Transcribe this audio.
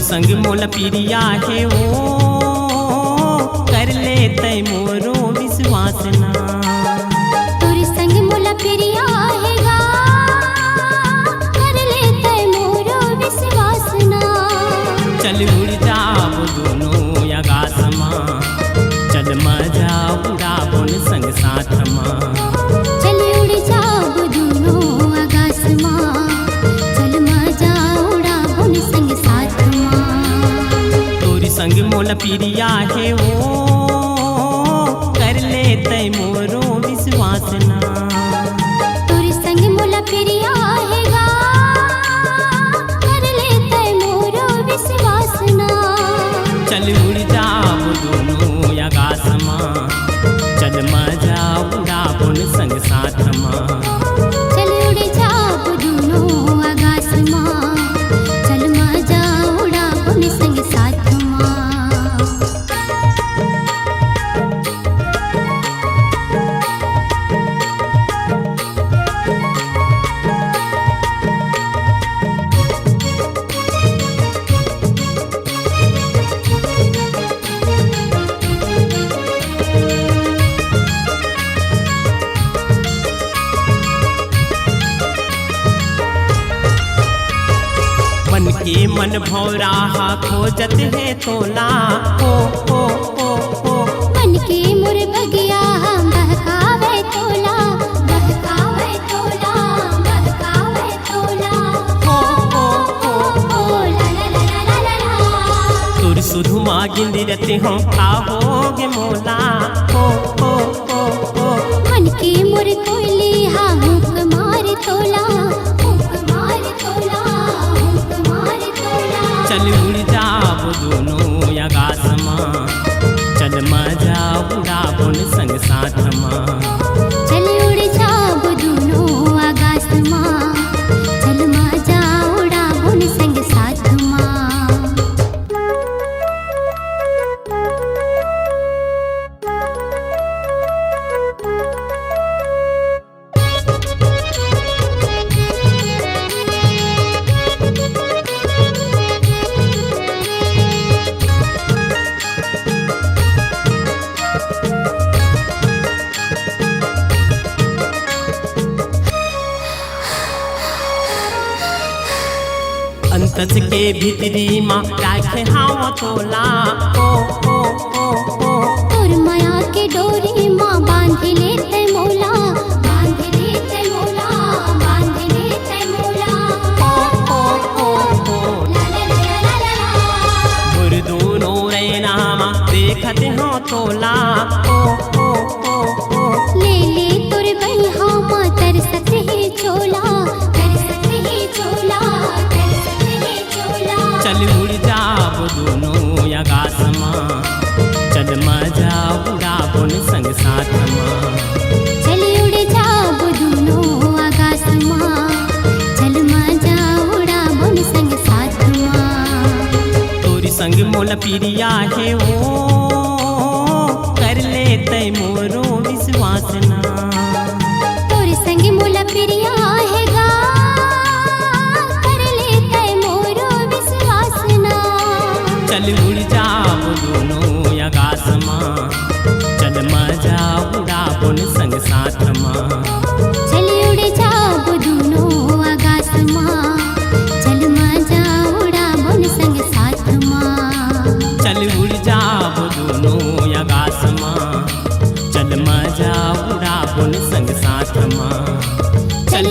संग मोला पिरिया है वो कर ले तय मोरो विश्वास ना। तोरी संग मोला पिरिया है गा कर ले तय मोरो विश्वास ना। चल उड़ जाओ दोनों आकाश माँ, चल मजा उड़ाबो संग साथ माँ। चल उड़ जाओ दोनों आकाश माँ, चल मजा उड़ाबो संग साथ माँ। तोरी संग मोला पिरिया है वो कर ले तय मोरो विश्वास ना। तोरी संग मोला पिरिया है गा कर ले तय मोरो विश्वास ना। चल उड़ जाओ दोनों आकाश माँ, चल मजा उड़ाबो संग साथ माँ। चल उड़ जाओ दोनों आकाश माँ, चल मजा उड़ाबो संग साथ माँ। मन के मन भौरा खोजत है तोला हो हो हो हो। मन के मोर बगिया बहकावे तोला, बहकावे तोला, बहकावे तोला। हो हो हो ओ ला ला ला ला ला ला। तुर सुधु मागिंद रहते हो खाओगे मोला हो हो हो हो। मन के मोर कोयली हुक मार तोला, हुक मार तोला, हुक मार तोला। चल उड़ जाओ दोनों आकाश माँ, चल मजा उड़ाबो संग साथ माँ। चल उड़ जाओ दोनों आकाश माँ, चल मजा उड़ाबो संग साथ माँ। अंतस के भीतरी माँ राखे हाव तोला हो हो हो हो। तोर माया के डोरी माँ बांध लेते मोला, बांध लेते मोला, बांध लेते मोला। हो हो हो हो। ला ला ला ला ला ला। मोर दोनों रैना माँ देखते हो तोला हो हो हो हो। ले ले तोर बहिहा माँ तरसत है चोला, तरसत है चोला, तरसत है चोला। चल उड़ जाओ दोनों आकाश माँ, चल मजा उड़ाबो संग साथ माँ। चल उड़ जाओ दोनों आकाश माँ, चल मजा उड़ाबो संग साथ माँ। तोरी संग मोला पिरिया है वो कर ले तय मोरो विश्वास ना। तोर संग मोला पिरिया है गा कर ले तय मोरो विश्वास ना। चल उड़ जाओ दोनों आकाश माँ, चल मजा उड़ाबो संग साथ माँ। चल उड़ जाओ दोनों आकाश माँ, चल मजा उड़ाबो संग साथ माँ। चल उड़ जाओ दोनों आकाश माँ, चल मजा उड़ाबो संग साथ माँ। चल